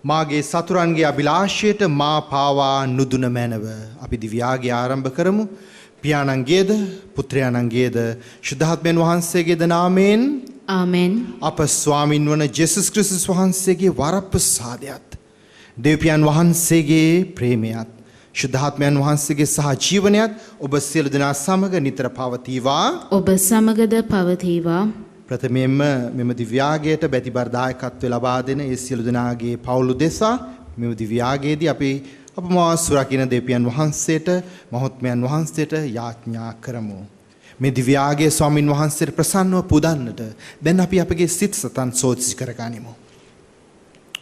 මාගේ සතුරන්ගේ අභිලාෂයට මා පාවා නුදුන මැනව. අපි දිව්‍යාගය ආරම්භ කරමු. පියාණන්ගේද පුත්‍රයාණන්ගේද ශුද්ධාත්මයන් වහන්සේගේද නාමයෙන් ආමෙන්. අප ස්වාමින් වන ජේසුස් ක්‍රිස්තුස් වහන්සේගේ වරප්‍රසාදයත් දෙවියන් වහන්සේගේ ප්‍රේමයත් ශුද්ධාත්මයන් වහන්සේගේ සහජීවනයත් ඔබ සියලු දෙනා සමග නිතර පවතිවා. ඔබ සමගද පවතිවා. ප්‍රථමයෙන්ම මෙම දිව්‍යාගයට බැතිබර දායකත්වය ලබා දෙන ඒ සියලු දෙනාගේ පවුල් දෙසා මෙම දිව්‍යාගයේදී අපි අපමා සුරකින්න දෙවියන් වහන්සේට මහත්මයන් වහන්සේට යාඥා කරමු. මේ දිව්‍යාගයේ ස්වාමින් වහන්සේට ප්‍රසන්නව පුදන්නට දැන් අපි අපගේ සිත් සතන් සෝදිසි කරගනිමු.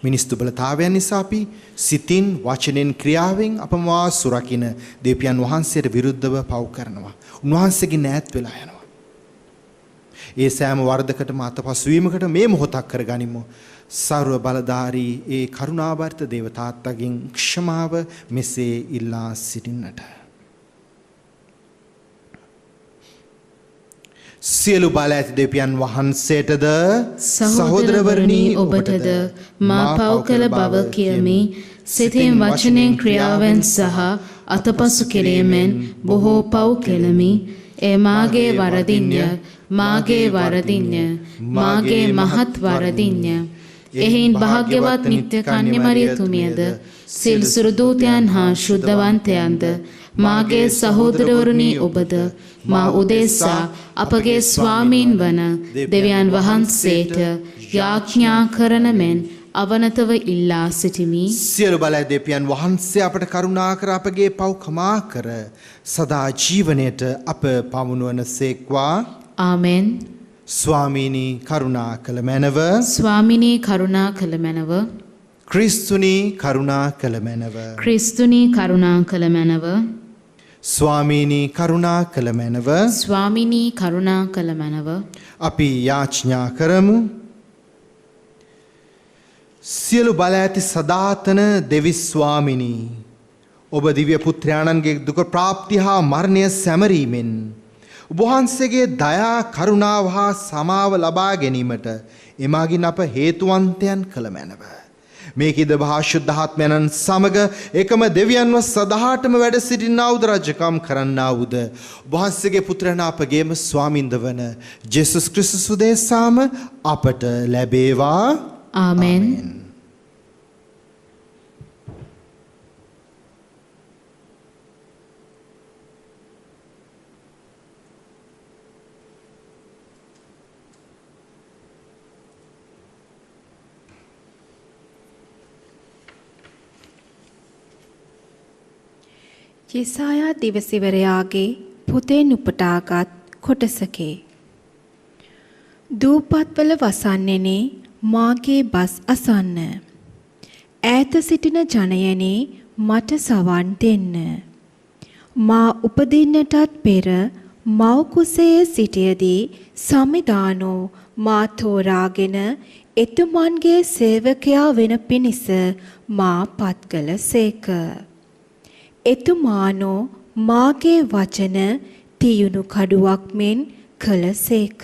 මිනිස් දුබලතාවයන් නිසා අපි සිතින් වචනෙන් ක්‍රියාවෙන් අපමා සුරකින්න දෙවියන් වහන්සේට විරුද්ධව පව් කරනවා. උන්වහන්සේගෙන් ඈත් වෙලා යනවා. ඒ සෑම වරදකටම අතපසු වීමකට මේ මොහොතක් කරගනිමු. සර්ව බලධාරී ඒ කරුණාබරිත දේව තාත්තගෙන් ක්ෂමාව මෙසේ ඉල්ලා සිටින්නට. සියලු බල ඇති දෙවියන් වහන්සේටද සහෝදරවරුනි ඔබටද මා පව් කළ බව කියමි. සිතින් වචනෙන් ක්‍රියාවෙන් සහ අතපසු කිරීමෙන් බොහෝ පව් කෙළමි. ඒ මාගේ වරදින්ය, මාගේ වරදින්ය, මාගේ මහත් වරදින්ය. එහින් භාග්‍යවත් නිත්‍ය කන්‍ය මරියතුමියද සිල් සුරදූතයන් හා ශුද්ධවන්තයන්ද මාගේ සහෝදරවරුනි ඔබද මා උදෙසා අපගේ ස්වාමීන් වන දෙවියන් වහන්සේට යාඥා කරන මෙන් අවනතව ඉල්ලා සිටිමි. සියලු බල දෙවියන් වහන්සේ අපට කරුණා කර අපගේ පව් කමා කර සදා ජීවනයේට අප පමුණුවන සේක්වා. ආමෙන්. ස්වාමීනි කරුණා කළ මැනව. ස්වාමිනී කරුණා කළ මැනව. ක්‍රිස්තුනි කරුණා කළ මැනව. ක්‍රිස්තුනී කරුණා කළ මැනව. ස්වාමීනි කරුණා කළ මැනව. ස්වාමිනී කරුණා කළ මැනව. අපි යාඥා කරමු. සියලු බල ඇති සදාතන දෙවි ස්වාමිනී ඔබ දිව්‍ය පුත්‍රයාණන්ගේ දුක ප්‍රාප්තිය හා මරණය සැමරීමෙන් ඔබ වහන්සේගේ දයා කරුණාව හා සමාව ලබා ගැනීමට එමාගින් අප හේතුවන්තයන් කළ මැනව. මේකිද භාශුද්ධාත්මයන්න් සමග එකම දෙවියන්ව සදාටම වැඩ සිටින්නා වූද රජකම් කරන්නා වූද වහන්සේගේ පුත්‍රයන් අපගේම ස්වාමින්ද වන ජේසුස් ක්‍රිස්තුස් උදෙසාම අපට ලැබේවා. ආමෙන්. යෙසායා දිවසිවරයාගේ පොතෙන් උපුටාගත් කොටසකේ දූපත්වල වසන්නේනේ මාගේ බස් අසන්න. ඈත සිටින ජනයනේ මට සවන් දෙන්න. මා උපදින්නටත් පෙර මව් කුසයේ සිටියදී සමිදානෝ මා තෝරාගෙන එතුමන්ගේ සේවකයා වෙන පිණිස මා පත් කළ සේක. එතුමානෝ මාගේ වචන තියුණු කඩුවක් මෙන් කළ සේක.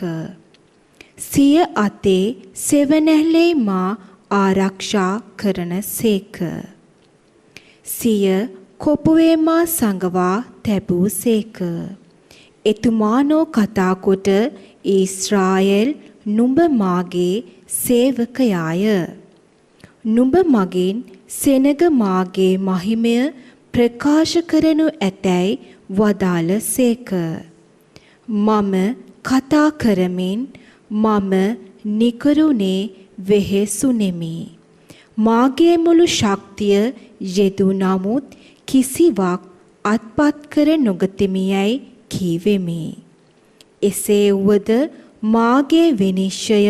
සිය අතේ සෙවණැල්ලේ මා ආරක්ෂා කරන සේක. සිය කොපුවේ මා සඟවා තැබූ සේක. එතුමානෝ කතා කොට ඊශ්‍රායෙල් නුඹ මාගේ සේවකයාය. නුඹ මගින් සෙනග මාගේ මහිමය ප්‍රකාශ කරනු ඇතැයි වදාළ සේක. මම කතා කරමින් මම නිකරුණේ වෙහෙසුනෙමි. මාගේ මුළු ශක්තිය යෙදු නමුත් කිසිවක් අත්පත් කර නොගතිමියයි කීවෙමි. එසේ වුවද මාගේ විනිශ්චය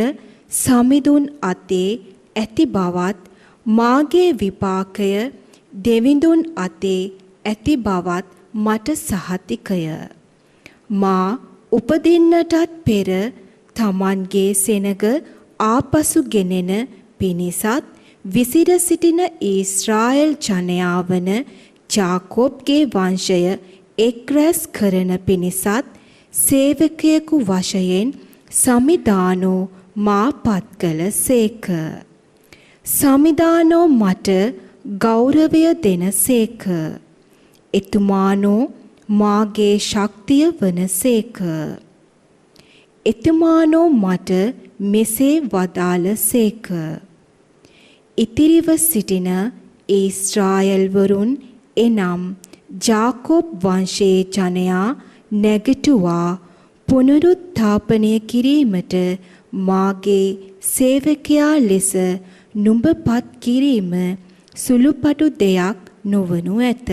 සමිඳුන් අතේ ඇති බවත් මාගේ විපාකය දෙවිඳුන් අතේ ඇති බවත් මට සහතිකය. මා උපදින්නටත් පෙර තමන්ගේ සෙනග ආපසු ගෙනෙන පිණිසත් විසිර සිටින ඊශ්‍රායෙල් ජනයා වන ජාකෝබ්ගේ වංශය එක්රැස් කරන පිණිසත් සේවකයෙකු වශයෙන් සමිදානෝ මා පත් කළ සේක. සමිදානෝ මට ගෞරවය දෙනසේක. එතුමානෝ මාගේ ශක්තිය වනසේක. එතුමානෝ මට මෙසේ වදාළසේක. ඉතිරිව සිටින ඊශ්‍රායෙල් වරුන් එනම් ජාකෝබ් වංශයේ ජනයා නැගිටුවා පුනරුත්ථාපනය කිරීමට මාගේ සේවකයා ලෙස නුඹපත් කිරීම සුළුපටු දෙයක් නොවනු ඇත.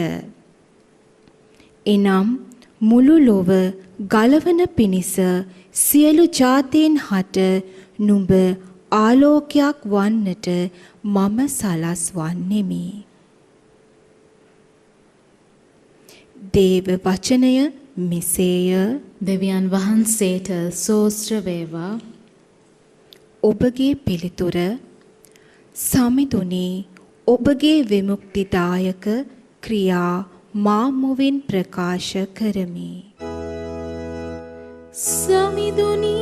එනම් මුළු ලොව ගලවන පිණිස සියලු ජාතීන් හට නුඹ ආලෝකයක් වන්නට මම සලස්වන්නෙමි. දේව වචනය මෙසේය. දෙවියන් වහන්සේට සෝස්ත්‍ර වේවා. ඔබගේ පිළිතුර සමිඳුනි ඔබගේ විමුක්තිදායක ක්‍රියා මා මුවින් ප්‍රකාශ කරමි. සමිඳුනි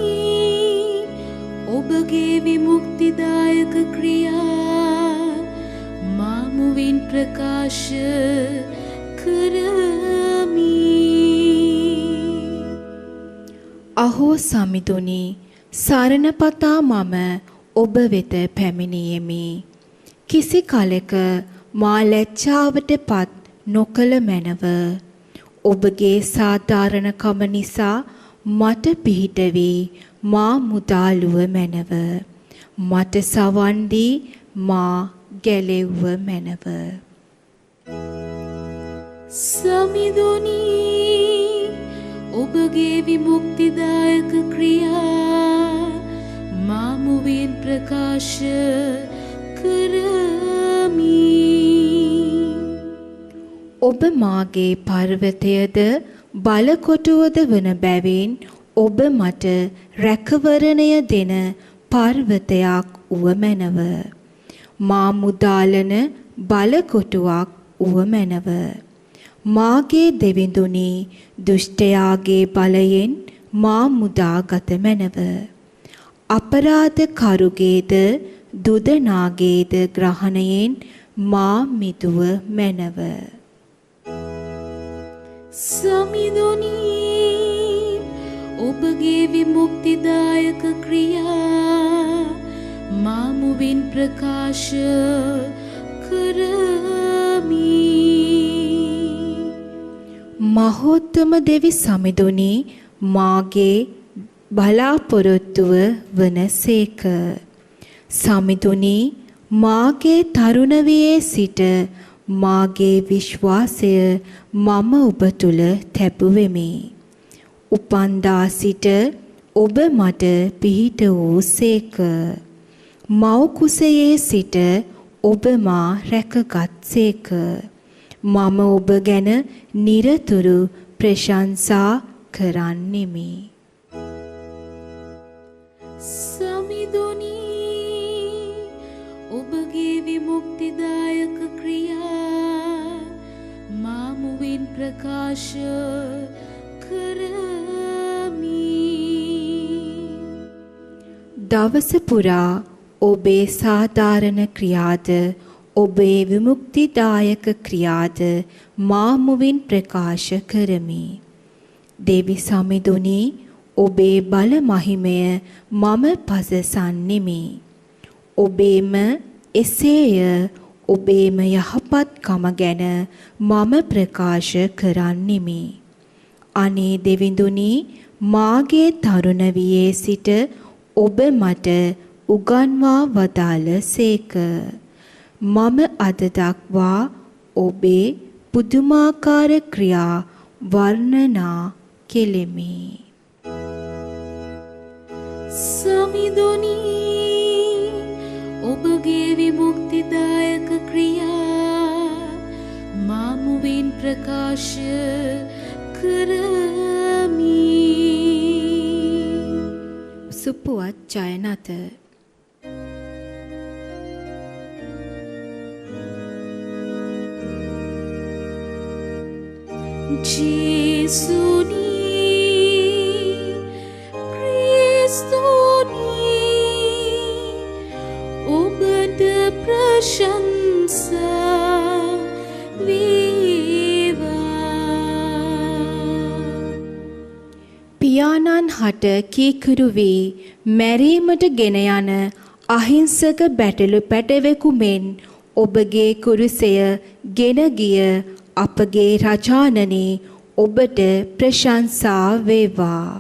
ඔබගේ විමුක්තිදායක ක්‍රියා මා මුවින් ප්‍රකාශ කරමි. අහෝ සමිඳුනි සරණපතා මම ඔබ වෙත පැමිණියෙමි. කිසි කලෙක මා ලැජ්ජාවට පත් නොකළ මැනව. ඔබගේ සාධාරණකම නිසා මට පිහිට වී මා මුදාළුව මැනව. මට සවන් දී මා ගැලෙව්ව මැනව. සමිඳුනි ඔබගේ විමුක්තිදායක ක්‍රියා මා මුවින් ප්‍රකාශ කරමි. ඔබ මාගේ පර්වතයද බලකොටුවද වන බැවින් ඔබ මට රැකවරණය දෙන පර්වතයක් වුව මැනව. මා මුදාලන බලකොටුවක් වුව මැනව. මාගේ දෙවිඳුනි දුෂ්ටයාගේ බලයෙන් මා මුදාගත මැනව. අපරාධ කරුගේද දුදනාගේද ග්‍රහණයෙන් මා මිදුව මැනව. සමිඳුනි ඔබගේ විමුක්තිදායක ක්‍රියා මා මුවින් ප්‍රකාශ කරමි. මහෝත්තම දෙවි සමිඳුනි මාගේ බලාපොරොත්තුව වනසේක. සමිඳුනි මාගේ තරුණ වියේ සිට මාගේ විශ්වාසය මම ඔබ තුල තැබුවෙමි. උපන්දා සිට ඔබ මට පිහිට වූසේක. මව් කුසයේ සිට ඔබ මා රැකගත්සේක. මම ඔබ ගැන නිරතුරු ප්‍රශංසා කරන්නෙමි. සමිඳුනි ඔබගේ විමුක්තිදායක ක්‍රියා මා මුවින් ප්‍රකාශ කරමි. දවස පුරා ඔබේ සාධාරණ ක්‍රියාද ඔබේ විමුක්තිදායක ක්‍රියාද මා මුවින් ප්‍රකාශ කරමි. දෙවි සමිඳුනි ඔබේ බල මහිමය මම පසසන්නෙමි. ඔබේම එසේය ඔබේම යහපත්කම ගැන මම ප්‍රකාශ කරන්නෙමි. අනේ දෙවිඳුනි මාගේ තරුණ වියේ සිට ඔබ මට උගන්වා වදාළසේක. මම අද දක්වා ඔබේ පුදුමාකාර ක්‍රියා වර්ණනා කෙලෙමි. සමිඳුනි ඔබගේ විමුක්තිදායක ක්‍රියා මා මුවින් ප්‍රකාශ කරමි. සුපුවත් ජයනත. ජේසුනි ක්‍රිස්තුනි ඔබට පියාණන් හට කීකරු වී මැරීමට ගෙන යන අහිංසක බැටළු පැටවෙකු මෙන් ඔබගේ කුරුසය ගෙන ගිය අපගේ රජාණනි ඔබට ප්‍රශංසා වේවා.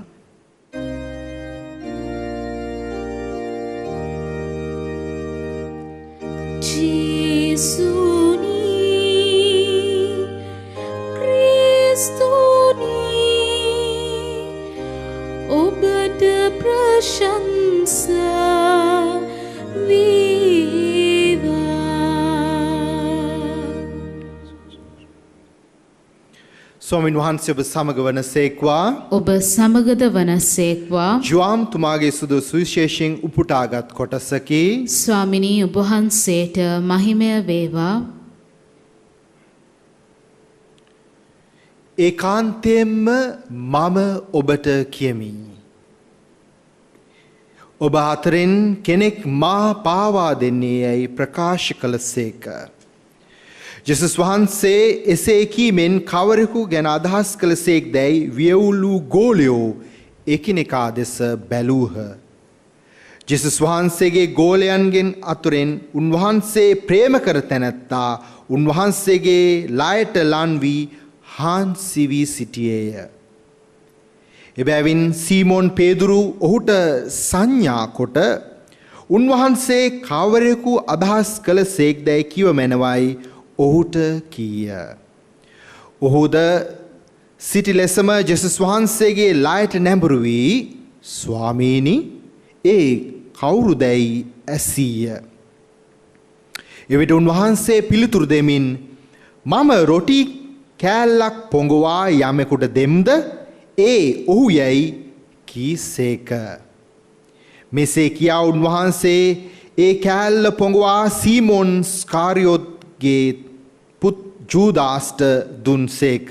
ජේසුනි ක්‍රිස්තුනි ඔබට ප්‍රශංසා ස්වාමීන් වහන්සේ ඔබ සමග වනසේක්වා. ඔබ සමගද වනසේක්වා. ජුවාම් තුමාගේ සුදු සුවිශේෂයෙන් උපුටාගත් කොටසකි. ස්වාමිනී ඔබ වහන්සේට මහිමය වේවා. ඒකාන්තයෙන්ම මම ඔබට කියමි. ඔබ අතරින් කෙනෙක් මා පාවා දෙන්නේ යයි ප්‍රකාශ කළසේක. ජෙසුස් වහන්සේ එසේ කීමෙන් කවරෙකු ගැන අදහස් කළසේක් දැයි වියවුලු ගෝලයෝ එකිනෙකා දෙස බැලූහ. ජෙසුස් වහන්සේගේ ගෝලයන්ගෙන් අතුරෙන් උන්වහන්සේ ප්‍රේම කර තැනැත්තා උන්වහන්සේගේ ලයට ලන් වී හාන්සි වී සිටියේය. එබැවින් සීමෝන් පේදුරු ඔහුට සංඥා කොට උන්වහන්සේ කවරෙකු අදහස් කළසේක් දැයි කිව මැනවයි ඔහුට කීය. ඔහුද සිටි ලෙසම ජෙසුස් වහන්සේගේ ලයට නැඹුරු වී ස්වාමීනි ඒ කවුරුදැයි ඇසීය. එවිට උන්වහන්සේ පිළිතුරු දෙමින් මම රොටි කෑල්ලක් පොඟවා යමෙකුට දෙම්ද ඒ ඔහු යැයි කීසේක. මෙසේ කියා උන්වහන්සේ ඒ කෑල්ල පොඟවා සීමෝන් ස්කාරියොත්ගේ පුත් ජූදාස්ට දුන්සේක.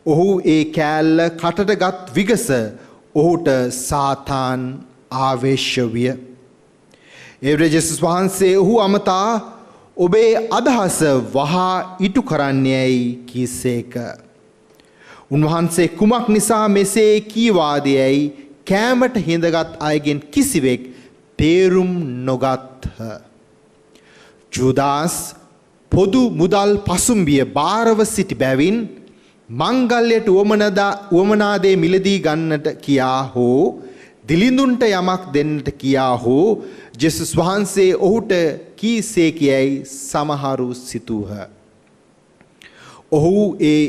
ඔහු ඒ කෑල්ල කටට ගත් විගස ඔහුට සාතාන් ආවේශ විය. එවිට ජෙසුස් වහන්සේ ඔහු අමතා ඔබේ අදහස වහා ඉටු කරන්නේයි කීසේක. උන්වහන්සේ කුමක් නිසා මෙසේ කීවාදයයි කෑමට හිඳගත් අයගෙන් කිසිවෙක් තේරුම් නොගත්හ. ජුදාස් පොදු මුදල් පසුම්බිය භාරව සිටි බැවින් මංගල්‍යයට උවමනාදේ මිලදී ගන්නට කියා හෝ දිලිඳුන්ට යමක් දෙන්නට කියා හෝ ජෙසුස් වහන්සේ ඔහුට කීසේ කියයි සමහරු සිතූහ. ඔහු ඒ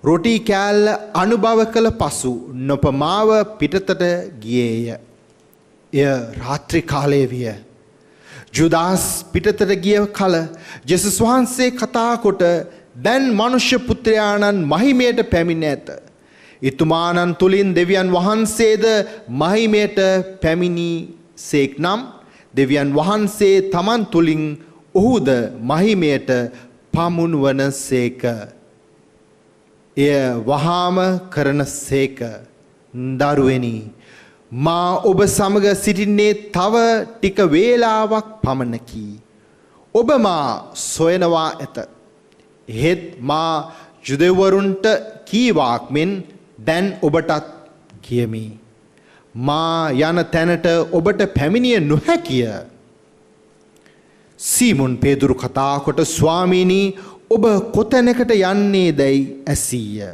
රොටි කෑල්ල අනුභව කළ පසු නොපමාව පිටතට ගියේය. එය රාත්‍රී කාලයේ විය. ජුදාස් පිටතට ගිය කල ජෙසුස් වහන්සේ කතා කොට දැන් මනුෂ්‍ය පුත්‍රයාණන් මහිමයට පැමිණ ඇත. ඉතුමාණන් තුලින් දෙවියන් වහන්සේද මහිමයට පැමිණිසේක් නම් දෙවියන් වහන්සේ තමන් තුලින් ඔහුද මහිමයට පමුණුවන සේක. එය වහාම කරන සේක. දරුවෙනි මා ඔබ සමග සිටින්නේ තව ටික වේලාවක් පමණකි. ඔබ මා සොයනවා ඇත. එහෙත් මා යුදෙවරුන්ට කීවාක් මෙන් දැන් ඔබටත් කියමි. මා යන තැනට ඔබට පැමිණිය නොහැකිය. සීමොන් පේදුරු කතා කොට ස්වාමීනි ඔබ කොතැනකට යන්නේ දැයි ඇසීය.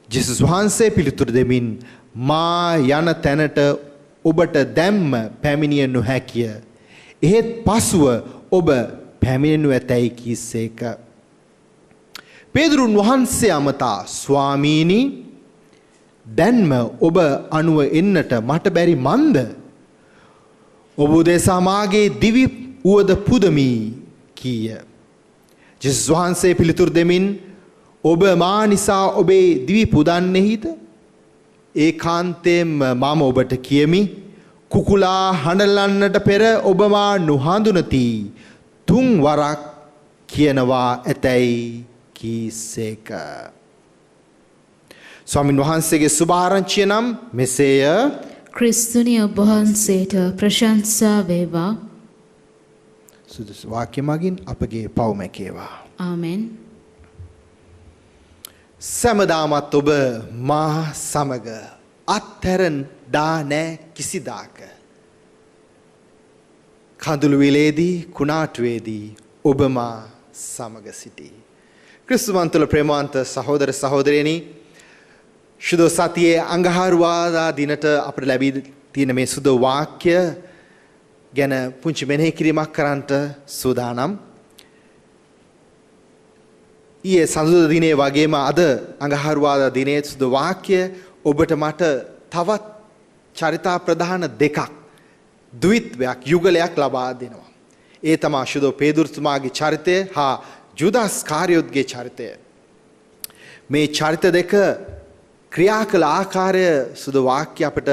ජෙසුස් වහන්සේ පිළිතුරු දෙමින් මා යන තැනට ඔබට දැම්ම පැමිණිය නොහැකිය. එහෙත් පසුව ඔබ පැමිණෙනු ඇතැයි කීසේක. පේදුරුන් වහන්සේ අමතා ස්වාමීනි දැන්ම ඔබ අනුව එන්නට මට බැරි මන්ද? ඔබ උදෙසා මාගේ දිවි උවද පුදමි කීය. ජෙසුස් වහන්සේ පිළිතුරු දෙමින් ඔබ මා නිසා ඔබේ දිවි පුදන්නේහිද? ඒකාන්තයෙන්ම මම ඔබට කියමි කුකුලා හඬලන්නට පෙර ඔබ මා නොහඳුනති. 3 වරක් කියනවා ඇතැයි කීසේක. ස්වාමීන් වහන්සේගේ සුභාරංචිය නම් මෙසේය. ක්‍රිස්තුනි ඔබ වහන්සේට ප්‍රශංසා වේවා. සුදුසු වාක්‍ය මගින් අපගේ පව් මැකේවා. ආමෙන්. සෑමදාමත් ඔබ මා සමග අත්හැරදා නැ කිසිදාක. කඳුළු විලේදී කුණාටුවේදී ඔබ මා සමග සිටී. ක්‍රිස්තුමන්තුල ප්‍රේමවන්ත සහෝදර සහෝදරයනි, සුදු සතියේ අඟහරුවාදා දිනට අපට ලැබී තියෙන මේ සුදු වාක්‍ය ගැන පුංචි මෙනෙහි කිරීමක් කරන්නට සූදානම්. ඊයේ සඳුදා දිනේ වගේම අද අඟහරුවාදා දිනේ සුදු වාක්‍ය ඔබට මට තවත් චරිතා ප්‍රධාන දෙකක් ද්විත්වයක් යුගලයක් ලබා දෙනවා. ඒ තමයි සුදු පේදුරුතුමාගේ චරිතය හා ජුදාස් කාරියොත්ගේ චරිතය. මේ චරිත දෙක ක්‍රියා කළ ආකාරය සුදු වාක්‍ය අපට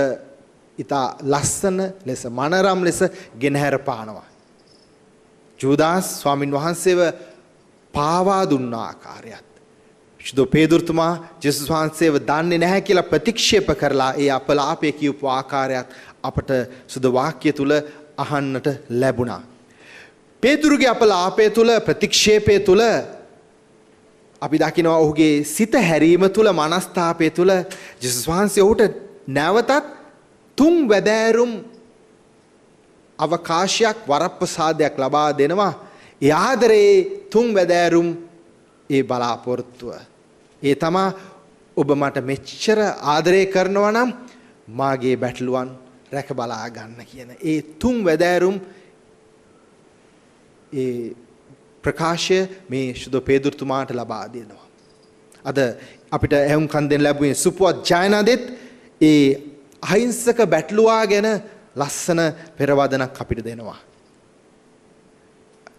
ඉතා ලස්සන ලෙස මනරම් ලෙස ගෙනහැර පානවා. ජුදාස් ස්වාමින් වහන්සේව පාවා දුන්න ආකාරයත් සුදු පේදුරුතුමා ජේසුස් වහන්සේව දන්නේ නැහැ කියලා ප්‍රතික්ෂේප කරලා ඒ අපලාපය කියපු ආකාරයත් අපට සුදු වාක්‍ය තුල අහන්නට ලැබුණා. පේදුරුගේ අපලාපය තුල ප්‍රතික්ෂේපය තුල අපි දකිනවා ඔහුගේ සිත හැරීම තුල මනස්තාපය තුල ජේසුස් වහන්සේ ඔහුට නැවතත් තුන් වැදෑරුම් අවකාශයක් වරප්‍රසාදයක් ලබා දෙනවා. ඒ ආදරේ තුන් වැදෑරුම් ඒ බලාපොරොත්තුව. ඒ තමයි ඔබ මට මෙච්චර ආදරය කරනවා නම් මාගේ බැටළුවන් රැක බලා ගන්න කියන ඒ තුන් වැදෑරුම් ඒ ප්‍රකාශය මේ සුදු පේදුරුතුමාට ලබා දෙනවා. අද අපිට ඇහුම්කන් දෙන්න ලැබුණේ සුපුවත් ජයනදෙත් ඒ අහිංසක බැටළුවා ගැන ලස්සන පෙරවදනක් අපිට දෙනවා.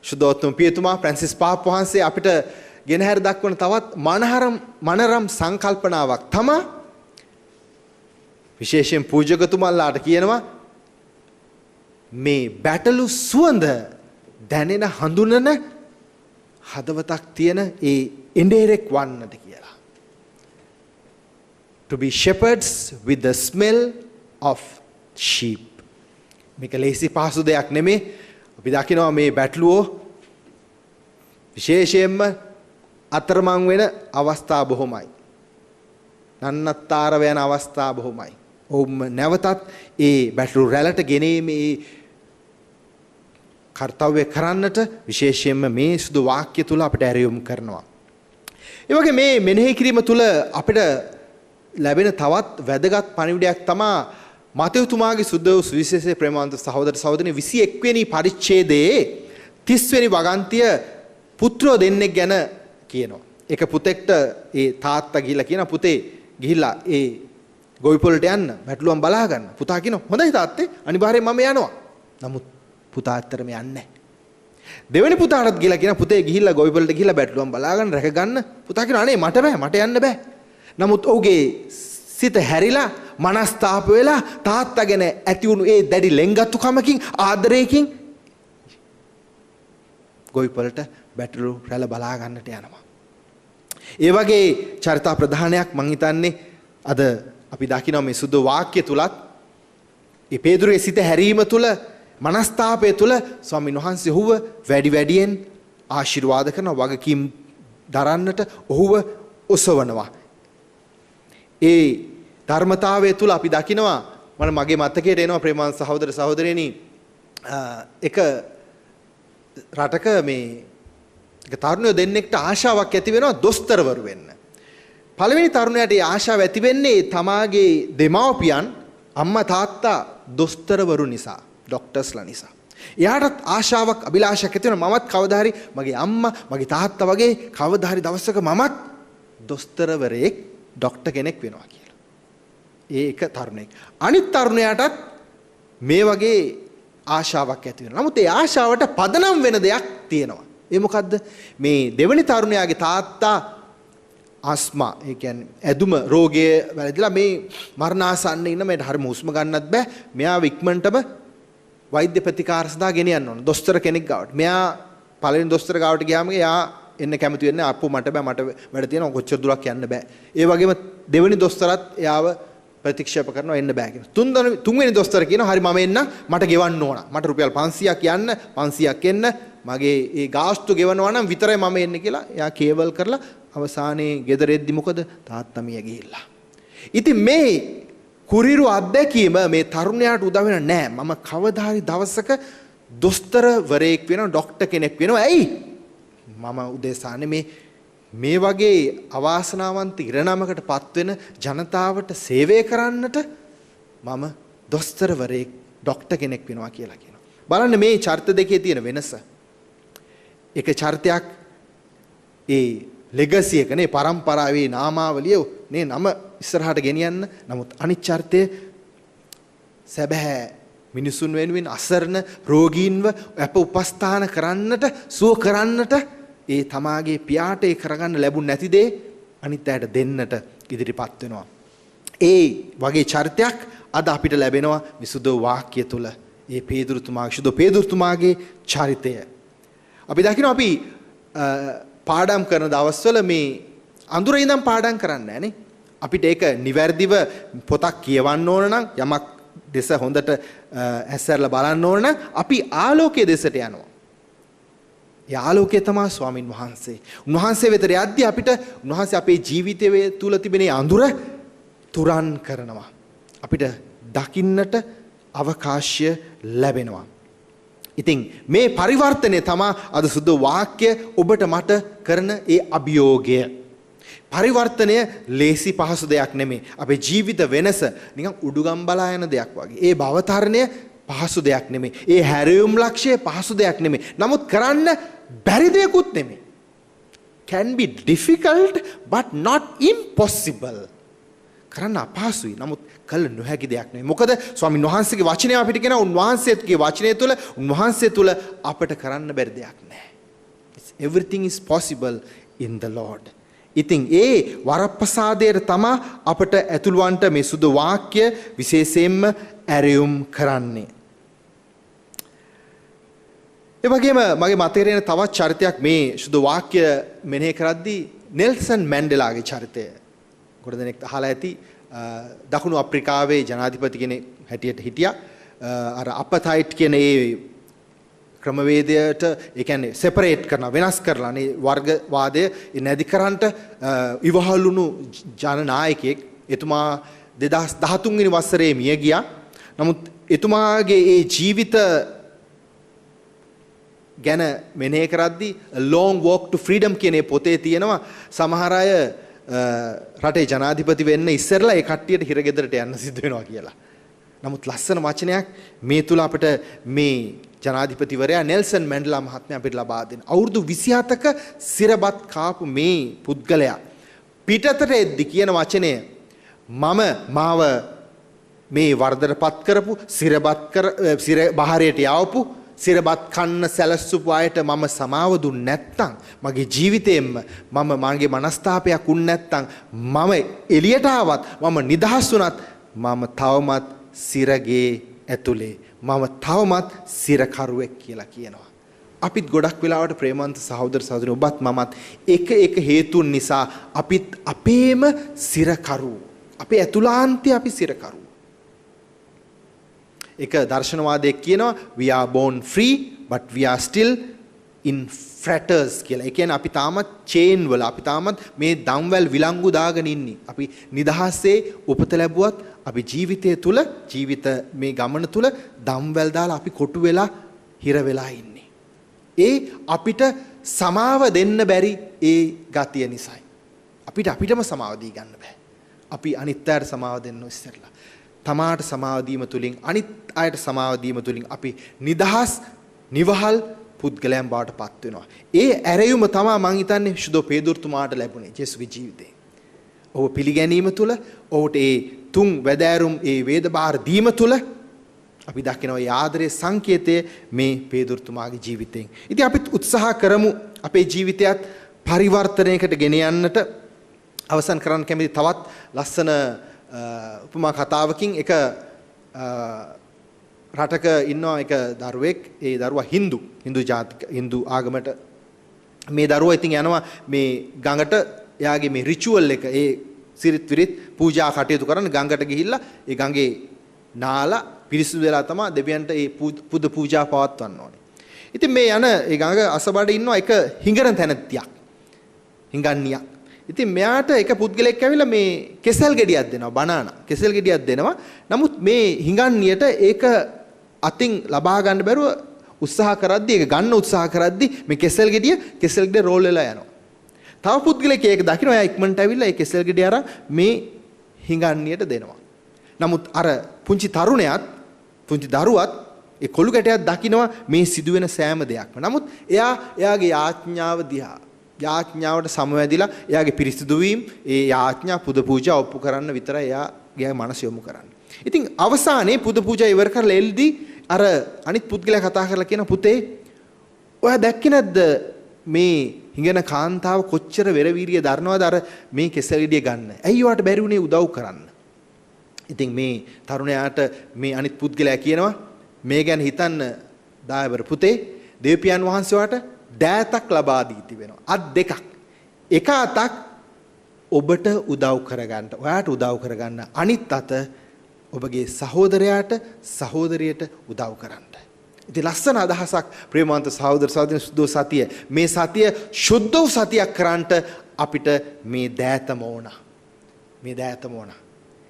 සුදෝත්තුම පියතුමා ෆ්‍රැන්සිස් පාප් වහන්සේ අපිට ගෙනහැර දක්වන තවත් මනරම් සංකල්පනාවක් තමයි විශේෂයෙන් පූජකතුමන්ලාට කියනවා මේ බැටළු සුවඳ දැනෙන හඳුනන හදවතක් තියෙන ඒ එඬේරෙක් වන්නට කියලා. To be shepherds with the smell of sheep. මේක ලේසි පහසු දෙයක් නෙමෙයි. අපි දකිනවා මේ බැටළුවෝ විශේෂයෙන්ම අතරමං වෙන අවස්ථා බොහොමයි. නන්නත්තර වෙන අවස්ථා බොහොමයි. ඔවුන් නැවතත් ඒ බැටළු රැළට ගෙනීමේ කර්තව්‍ය කරන්නට විශේෂයෙන්ම මේ සුදු වාක්‍ය තුල අපිට ඇරයුම් කරනවා. ඒ වගේ මේ මෙනෙහි කිරීම තුල අපිට ලැබෙන තවත් වැදගත් පණිවිඩයක් තමයි මතෙව්තුමාගේ සුදු සුවිශේෂයේ ප්‍රේමවන්ත සහෝදර සහෝදරනි 21 වෙනි පරිච්ඡේදයේ 30 වෙනි වගන්තිය පුත්‍රයෝ දෙන්නෙක් ගැන කියනවා. එක පුතෙක්ට ඒ තාත්තා ගිහිල්ලා කියන පුතේ ගිහිල්ලා ඒ ගොවිපොළට යන්න බැටළුවන් බලා ගන්න. පුතා කියනවා හොඳයි තාත්තේ අනිවාර්යෙන් මම යනවා. නමුත් පුතා ඇත්තටම යන්නේ නැහැ. දෙවෙනි පුතාටත් ගිහිල්ලා කියන පුතේ ගිහිල්ලා ගොවිපොළට ගිහිල්ලා බැටළුවන් බලා ගන්න රැක ගන්න. පුතා කියනවා අනේ මට බෑ මට යන්න බෑ. නමුත් ඔහුගේ සිත හැරිලා මනස්තාප වෙලා තාත්තා ගැන ඇති වුණු ඒ දැඩි ලෙන්ගතුකමකින් ආදරයකින් ගොවිපොළට බැටළු රැළ බලා ගන්නට යනවා. ඒ වගේ චරිතා ප්‍රධානයක් මං හිතන්නේ අද අපි දකිනවා මේ සුදු වාක්‍ය තුලත් ඒ පේදුරුවේ සිත හැරීම තුල මනස්තාපය තුල ස්වාමීන් වහන්සේ ඔහුව වැඩි වැඩියෙන් ආශිර්වාද කරන වගකීම් දරන්නට ඔහුව ඔසවනවා. ඒ ධර්මතාවය තුල අපි දකිනවා මගේ මතකයට එනවා ප්‍රේමවන්ත සහෝදර සහෝදරයනි එක රටක මේ එක තරුණයෝ දෙන්නෙක්ට ආශාවක් ඇති වෙනවා දොස්තරවරු වෙන්න. පළවෙනි තරුණයාට ඒ ආශාව ඇති වෙන්නේ තමාගේ දෙමව්පියන් අම්මා තාත්තා දොස්තරවරු නිසා, ડોක්ටර්ස්ලා නිසා. එයාටත් ආශාවක් අභිලාෂයක් ඇති වෙනවා මමත් කවදා හරි මගේ අම්මා මගේ තාත්තා වගේ කවදා හරි දවසක මමත් දොස්තරවරයෙක් ડોක්ටර් කෙනෙක් වෙනවා කියලා. ඒ එක තරුණයෙක්. අනිත් තරුණයාටත් මේ වගේ ආශාවක් ඇති වෙනවා. නමුත් ඒ ආශාවට පදනම් වෙන දෙයක් තියෙනවා. ඒ මොකද්ද? මේ දෙවෙනි තරුණයාගේ තාත්තා ආස්මා, ඒ කියන්නේ ඇදුම රෝගය වැළඳිලා මේ මරණාසන්න ඉන්න මේට හරිම හුස්ම ගන්නත් බෑ. මෙයාව ඉක්මනටම වෛද්‍ය ප්‍රතිකාර සඳහා ගෙනියන්න ඕන. දොස්තර කෙනෙක් ගාවට. මෙයා පළවෙනි දොස්තර ගාවට ගියාම එයා එන්න කැමති වෙන්නේ අප්පු මට බෑ මට වැඩ තියෙනවා කොච්චර දුරක් යන්න බෑ. ඒ වගේම දෙවෙනි දොස්තරත් එයාව ප්‍රතික්ෂේප කරනවා එන්න බෑ කියලා. තුන්වෙනි දොස්තර කියනවා හරි මම එන්න මට ගෙවන්න ඕන. මට රුපියල් 500ක් යන්න 500ක් එන්න මගේ ඒ ගාස්තු ගෙවනවා නම් විතරයි මම එන්නේ කියලා එයා කේවල් කරලා අවසානයේ ගෙදර එද්දි මොකද තාත්තා මිය ගිහිල්ලා. ඉතින් මේ කුරිරු අත්දැකීම මේ තරුණයාට උදව් වෙන නෑ. මම කවදා හරි දවසක දොස්තරවරයෙක් වෙනවා, ડોක්ටර් කෙනෙක් වෙනවා. ඇයි? මම උදෙසානේ මේ වගේ අවාසනාවන්ත ඉරණමකටපත් වෙන ජනතාවට සේවය කරන්නට මම දොස්තරවරයෙක්, ડોක්ටර් කෙනෙක් වෙනවා කියලා කියනවා. බලන්න මේ චරිත දෙකේ තියෙන වෙනස. එක චරිතයක් ඒ ලෙගසි එක නේ, පරම්පරාවේ නාමාවලිය නේ, නම ඉස්සරහට ගෙනියන්න. නමුත් අනිත් චරිතය සැබෑ මිනිසුන් වෙනුවෙන් අසරණ රෝගීන්ව අප උපස්ථාන කරන්නට, සුව කරන්නට, ඒ තමාගේ පියාට ඒ කරගන්න ලැබුණ නැති දේ අනිත් අයට දෙන්නට ඉදිරිපත් වෙනවා. ඒ වගේ චරිතයක් අද අපිට ලැබෙනවා විසුද්ධ වාක්‍ය තුල. ඒ පේදුරුතුමාගේ චරිතය අපි දකිනවා. අපි පාඩම් කරන දවස්වල මේ අඳුර ඉඳන් පාඩම් කරන්නේ නැහනේ. අපිට ඒක නිවැරදිව පොතක් කියවන්න ඕන නම්, යමක් දෙස හොඳට ඇස්සරලා බලන්න ඕන නම් අපි ආලෝකයේ දෙසට යනවා. ඒ ආලෝකය තමයි ස්වාමින් වහන්සේ. උන්වහන්සේ වෙතට යද්දී අපිට උන්වහන්සේ අපේ ජීවිතයේ තුල තිබෙන අඳුර තුරන් කරනවා. අපිට දකින්නට අවකාශය ලැබෙනවා. ඉතින් මේ පරිවර්තනය තමයි අද සුද්ධ වාක්‍ය ඔබට මට කරන ඒ අභියෝගය. පරිවර්තනය ලේසි පහසු දෙයක් නෙමෙයි. අපේ ජීවිත වෙනස නිකන් උඩුගම් බලා යන දෙයක් වගේ. ඒ භවතරණය පහසු දෙයක් නෙමෙයි. ඒ හැරයුම් ලක්ෂ්‍ය පහසු දෙයක් නෙමෙයි. නමුත් කරන්න බැරි දෙයක්ුත් නෙමෙයි. can be difficult but not impossible. කරන්න අපහසුයි. නමුත් කළ නොහැකි දෙයක් නෙමෙයි. මොකද ස්වාමීන් වහන්සේගේ වචනය අපිට කියන උන්වහන්සේගේ වචනය තුළ උන්වහන්සේ තුළ අපට කරන්න බැරි දෙයක් නැහැ. Everything is possible in the Lord. ඉතින් ඒ වරප්‍රසාදයට තමයි අපට ඇතුළවන්ට මේ සුදු වාක්‍ය විශේෂයෙන්ම ඇරයුම් කරන්නේ. ඒ වගේම මගේ මතකයේ එන තවත් චරිතයක් මේ සුදු වාක්‍ය මෙනෙහි කරද්දී නෙල්සන් මැන්ඩෙලාගේ චරිතය. ගොඩනෙක් අහලා ඇති. දකුණු අප්‍රිකාවේ ජනාධිපති කෙනෙක් හැටියට හිටියා. අර අපතයිට් කියන ඒ ක්‍රමවේදයට ඒ කියන්නේ සෙපරේට් කරන වෙනස් කරලා නේ වර්ගවාදය නැති කරන්නට ඉවහලුණු ජනනායකයෙක්. එතුමා 2013 වෙනි වසරේ මිය ගියා. නමුත් එතුමාගේ ඒ ජීවිත ගැන මෙනෙහි කරද්දී long walk to freedom කියන පොතේ තියෙනවා සමහර අය රටේ ජනාධිපති වෙන්න ඉස්සෙල්ලා ඒ කට්ටියට හිරගෙදරට යන්න සිද්ධ වෙනවා කියලා. නමුත් ලස්සන වචනයක් මේ තුල අපිට මේ ජනාධිපතිවරයා නෙල්සන් මැන්ඩෙලා මහත්මයා අපිට ලබා දෙන. අවුරුදු 27ක සිරබත් කාපු මේ පුද්ගලයා පිටතට එද්දි කියන වචනය මාව මේ වර්ධනපත් කරපු සිර බහරයට යවපු සිරබත් කන්න සැලසුපු අයට මම සමාව දුන්නේ නැත්නම් මගේ ජීවිතේෙම මගේ මනස්තාපයක් උන් නැත්නම් මම එළියට ආවත් මම නිදහස් වුණත් මම තවමත් සිරගේ ඇතුලේ මම තවමත් සිරකරුවෙක් කියලා කියනවා. අපිත් ගොඩක් වෙලාවට ප්‍රේමන්ත සහෝදර සහෝදරි ඔබත් මමත් එක හේතුන් නිසා අපිත් අපේම සිරකරු. අපේ ඇතුළාන්තයේ අපි සිරකරු. එක දර්ශනවාදයක් කියනවා we are born free but we are still in fetters කියලා. ඒ කියන්නේ අපි තාමත් චේන් වල අපි තාමත් මේ දම්වැල් විලංගු දාගෙන ඉන්නේ. අපි නිදහසේ උපත ලැබුවත් අපි ජීවිතය තුල ජීවිත මේ ගමන තුල දම්වැල් දාලා අපි කොටු වෙලා හිර වෙලා ඉන්නේ. ඒ අපිට සමාව දෙන්න බැරි ඒ ගතිය නිසායි. අපිටම සමාව දී ගන්න බෑ. අපි අනිත් අයට සමාව දෙන්න ඉස්සෙල්ලා තමාට සමාව දීම තුලින් අනිත් අයට සමාව දීම තුලින් අපි නිදහස් නිවහල් පුද්ගලයන් බවට පත් වෙනවා. ඒ ඇරයුම තමයි මං හිතන්නේ ශුද්ධ පේදුරුතුමාට ලැබුණේ ජේසුගේ ජීවිතේ. ඔහු පිළිගැනීම තුල ඔහුට ඒ තුන් වැදෑරුම් ඒ වේදබාර දීම තුල අපි දකිනවා ඒ ආදරයේ සංකේතය මේ පේදුරුතුමාගේ ජීවිතයෙන්. ඉතින් අපිත් උත්සාහ කරමු අපේ ජීවිතයත් පරිවර්තනයකට ගෙන යන්නට. අවසන් කරන්න කැමති තවත් ලස්සන උපමා කතාවකින් එක රටක ඉන්නවා එක දරුවෙක්. ඒ දරුවා හින්දු ආගමට මේ දරුවා ඉතින් යනවා මේ ගඟට. එයාගේ මේ රිචුවල් එක ඒ සිරිත් විරිත් පූජා කටයුතු කරන ගඟට ගිහිල්ලා ඒ ගඟේ නාලා පිරිසිදු වෙලා තමයි දෙවියන්ට ඒ පුද පූජා පවත්වන්න ඕනේ. ඉතින් මේ යන ඒ ගඟ අසබඩ ඉන්නවා එක හිඟන තැනැත්තියක්. හිඟන්නියක්. ඉතින් මෙයාට එක පුද්ගලෙක් ඇවිල්ලා මේ කෙසෙල් ගෙඩියක් දෙනවා බනානා. කෙසෙල් ගෙඩියක් දෙනවා. නමුත් මේ හිඟන්නියට ඒක අතින් ලබා ගන්න බැරුව උත්සාහ කරද්දී ඒක ගන්න උත්සාහ කරද්දී මේ කෙසෙල් ගෙඩිය රෝල් වෙලා යනවා. තව පුද්ගලෙක් ඒක දකින්න එයා ඉක්මනට ඇවිල්ලා ඒ කෙසෙල් ගෙඩිය අරන් මේ හිඟන්නියට දෙනවා. නමුත් අර පුංචි දරුවත් ඒ කොළු ගැටයක් දකිනවා මේ සිදුවෙන සෑම දෙයක්ම. නමුත් එයාගේ යාඥාවට සමවැදිලා එයාගේ පිරිසිදු වීම ඒ යාඥා පුද පූජා ඔප්පු කරන්න විතරයි එයාගේ මනස යොමු කරන්නේ. ඉතින් අවසානයේ පුද පූජා ඉවර කරලා එල්දී අර අනිත් පුද්ගලයා කතා කරලා කියන පුතේ ඔයා දැක්කේ නැද්ද මේ හිඟන කාන්තාව කොච්චර වෙරවීරිය දරනවද අර මේ කෙසෙල් ගෙඩිය ගන්න. ඇයි ඔයාට බැරි වුණේ උදව් කරන්න? ඉතින් මේ තරුණයාට මේ අනිත් පුද්ගලයා කියනවා මේ ගැන හිතන්න දායවර පුතේ දේව්පියන් වහන්සේ ඔයාට දෑතක් ලබා දී තිබෙනවා. අත් දෙකක්. එක අතක් ඔබට උදව් කරගන්න. ඔයාට උදව් කරගන්න. අනිත් අත ඔබගේ සහෝදරයාට සහෝදරියට උදව් කරන්න. ඉතින් ලස්සන අදහසක් ප්‍රේමවන්ත සහෝදර සහෝදරියන් සුද්ධ සතිය. මේ සතිය සුද්ධ සතියක් කරන්නට අපිට මේ දෑතම ඕන. මේ දෑතම ඕන.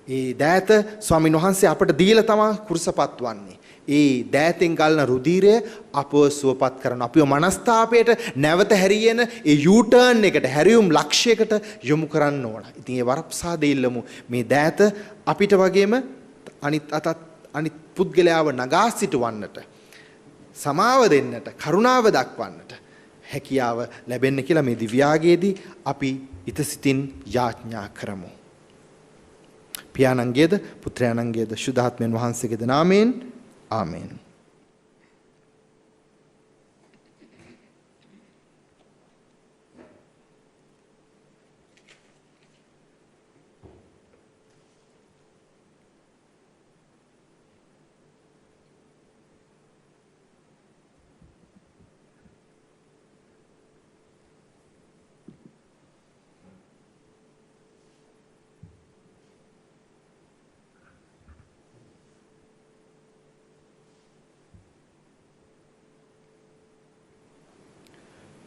ඒ දෑත ස්වාමීන් වහන්සේ අපට දීලා තමයි කුරුසපත් වන්නේ. ඒ දෑතෙන් ගලන රුධිරය අපව සුවපත් කරන අපිව මනස්ථාපයට නැවත හැරියන ඒ යූටර්න් එකට හැරියුම් ලක්ෂයකට යොමු කරන්න ඕන. ඉතින් ඒ වරප්‍රසාදය ඉල්ලමු. මේ දෑත අපිට වගේම අනිත් පුද්ගලයාව නගා සිටවන්නට සමාව දෙන්නට කරුණාව දක්වන්නට හැකියාව ලැබෙන්න කියලා මේ දිව්‍යාගයේදී අපි ඉතසිතින් යාඥා කරමු. පියාණන්ගේද පුත්‍රයාණන්ගේද සුද්ධාත්මයන් වහන්සේගේද නාමයෙන් ආමේන්.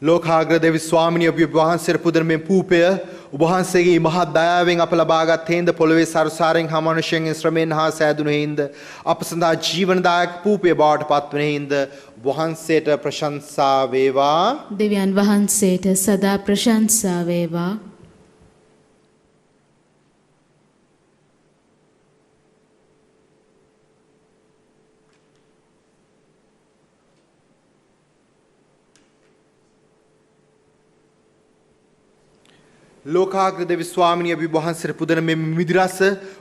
ලෝකාග්‍ර දෙවි ස්වාමිනිය ඔබ වහන්සේට පුදන මේ පූපය ඔබ වහන්සේගේ මහත් දයාවෙන් අප ලබාගත් හේන්ද පොළවේ සරුසාරෙන් හා මනුෂ්‍යයන් ශ්‍රමයෙන් හා සෑදුණු හේන්ද අප සඳහා ජීවනදායක පූපය බවට පත්වන හේන්ද ඔබ වහන්සේට ප්‍රශංසා වේවා. දෙවියන් වහන්සේට සදා ප්‍රශංසා වේවා. ලෝකාග්‍ර දෙවි ස්වාමිනිය ඔබ වහන්සේට පුදන මේ මිදිරස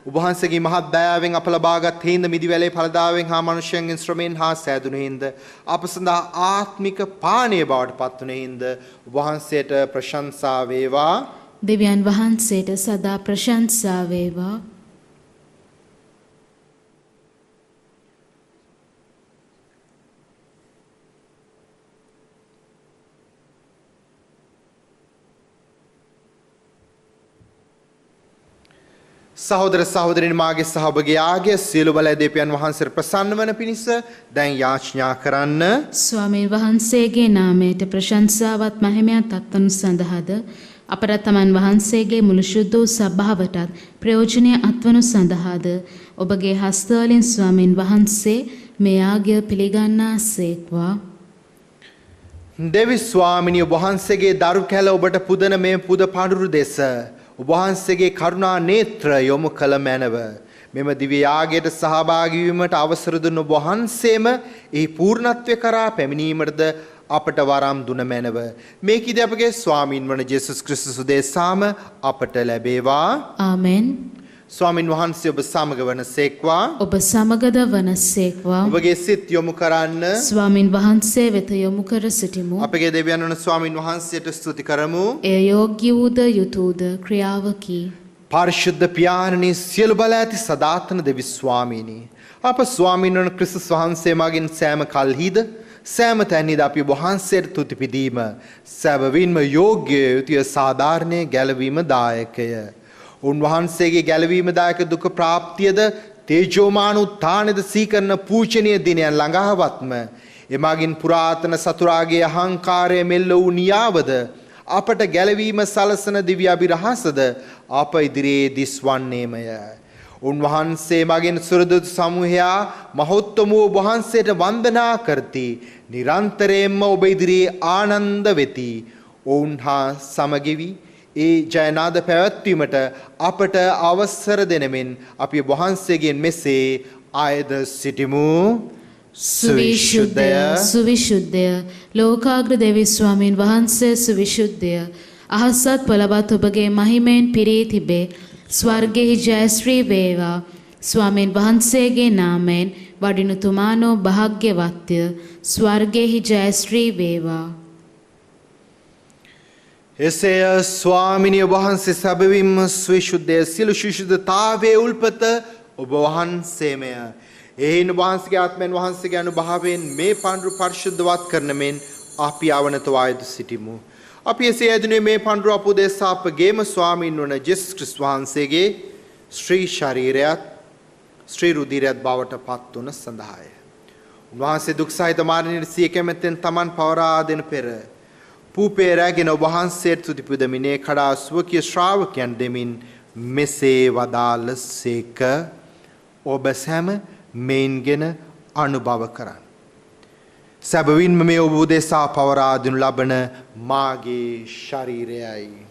ඔබ වහන්සේගේ මහත් දයාවෙන් අප ලබාගත් හේන්ද මිදිවැලේ ඵලදාවෙන් හා මනුෂ්‍යයන්ගෙන් ශ්‍රමයෙන් හා සෑදුණු හේන්ද අප සඳහා ආත්මික පානීය බවට පත්වන හේන්ද ඔබ වහන්සේට ප්‍රශංසා වේවා. දෙවියන් වහන්සේට සදා ප්‍රශංසා වේවා. සහෝදර සහෝදරියනි මාගේ සහ ඔබගේ ආගය සියලු බල දෙවියන් වහන්සේට ප්‍රසන්න වන පිණිස දැන් යාඥා කරන්න. ස්වාමීන් වහන්සේගේ නාමයට ප්‍රශංසාවත් මහිමයත් අත්වනු සඳහාද අපට තමන් වහන්සේගේ මුළු ශුද්ධ වූ සභාවටත් ප්‍රයෝජනීය අත්වනු සඳහාද ඔබගේ හස්තවලින් ස්වාමීන් වහන්සේ මේ ආගය පිළිගන්නාසේක්වා. දෙවි ස්වාමිනිය වහන්සේගේ දරු කැල ඔබට පුදන මේ පුද පඳුරු දෙස ඔබ වහන්සේගේ කරුණා නේත්‍ර යොමු කළ මැනව. මෙම දිව්‍ය යාගයට සහභාගී වීමට අවසර දුන් ඔබ වහන්සේම ඒ පූර්ණත්වය කරා පැමිණීමටද අපට වරම් දුන මැනව. මේකදී අපගේ ස්වාමින් වන ජේසුස් ක්‍රිස්තුස් උදෙසාම අපට ලැබේවා. ආමෙන්. ස්වාමින් වහන්සේ ඔබ සමග වනසේක්වා. ඔබ සමගද වනසේක්වා. ඔබගේ සිත් යොමු කරන්න ස්වාමින් වහන්සේ වෙත යොමු කර සිටිමු. අපගේ දෙවියන් වන ස්වාමින් වහන්සේට ස්තුති කරමු. එය යෝග්‍ය වූද යුතුයද ක්‍රියාවකි. පරිශුද්ධ පියාණනි සියලු බල ඇති සදාතන දෙවි ස්වාමීනි අප ස්වාමීන් වන ක්‍රිස්තුස් වහන්සේ මගින් සෑම කල්හිද සෑම තැන්හිද අපි වහන්සේට තුති පිදීම සැබවින්ම යෝග්‍ය යුතුය සාධාරණය ගැලවීම දායකය. උන්වහන්සේගේ ගැලවීම දායක දුක ප්‍රාප්තියද තේජෝමාන උත්ථානද සීකරන පූජනීය දිනයන් ළඟාවත්ම එමගින් පුරාතන සතුරාගේ අහංකාරය මෙල්ල වූ නියාවද අපට ගැලවීම සලසන දිව්‍ය අභිරහසද අප ඉදිරියේ දිස්වන්නේමය. උන්වහන්සේ මගෙන් සුරදුත් සමූහයා මහෞත්තම වූ වහන්සේට වන්දනා කරති. නිරන්තරයෙන්ම ඔබ ඉදිරියේ ආනන්ද වෙති. ඔවුන් හා සමගෙවි ඒ ජයනාද පැවැත්වීමට අපට අවසර දෙනමින් අපි වහන්සේගෙන් මෙසේ ආයද සිටිමු. සුවිශුද්ධය සුවිශුද්ධය ලෝකාග්‍ර දෙවි ස්වාමීන් වහන්සේ සුවිශුද්ධය. අහසත් පොළවත් ඔබගේ මහිමෙන් පිරී තිබේ. ස්වර්ගෙහි ජයශ්‍රී වේවා. ස්වාමීන් වහන්සේගේ නාමයෙන් වඩිනුතුමානෝ භාග්‍යවත්ය. ස්වර්ගෙහි ජයශ්‍රී වේවා. එසේය ස්වාමිනිය වහන්සේ සැබවින්ම සවිශුද්ධය. සියලු ශිෂ්‍යතාවයේ උල්පත ඔබ වහන්සේමය. එයින් වහන්සේගේ ආත්මයන් වහන්සේගේ අනුභවයෙන් මේ පඬුරු පරිශුද්ධවත් කරන මෙන් අපි ආවනත වායද සිටිමු. අපි එසේ ඇදුනේ මේ පඬුරු අපෝදේශ අපගේම ස්වාමීන් වන ජේසුස් ක්‍රිස්තුස් වහන්සේගේ ශ්‍රී ශරීරයත් ශ්‍රී රුධිරයත් බවට පත් වන සඳහාය. උන්වහන්සේ දුක් සහිත මරණයට සිය කැමැත්තෙන් තමන් පවරා දෙන පෙර පූපේ රැගෙන වහන්සේට තුති පුදමිනේ කඩා ස්වකීය ශ්‍රාවකයන් දෙමින් මෙසේ වදාළසේක. ඔබ සැම මෙයින්ගෙන අනුභව කරන්න. සැබවින්ම මේ ඔබ උදෙසා පවරා දෙනු ලබන මාගේ ශරීරයයි.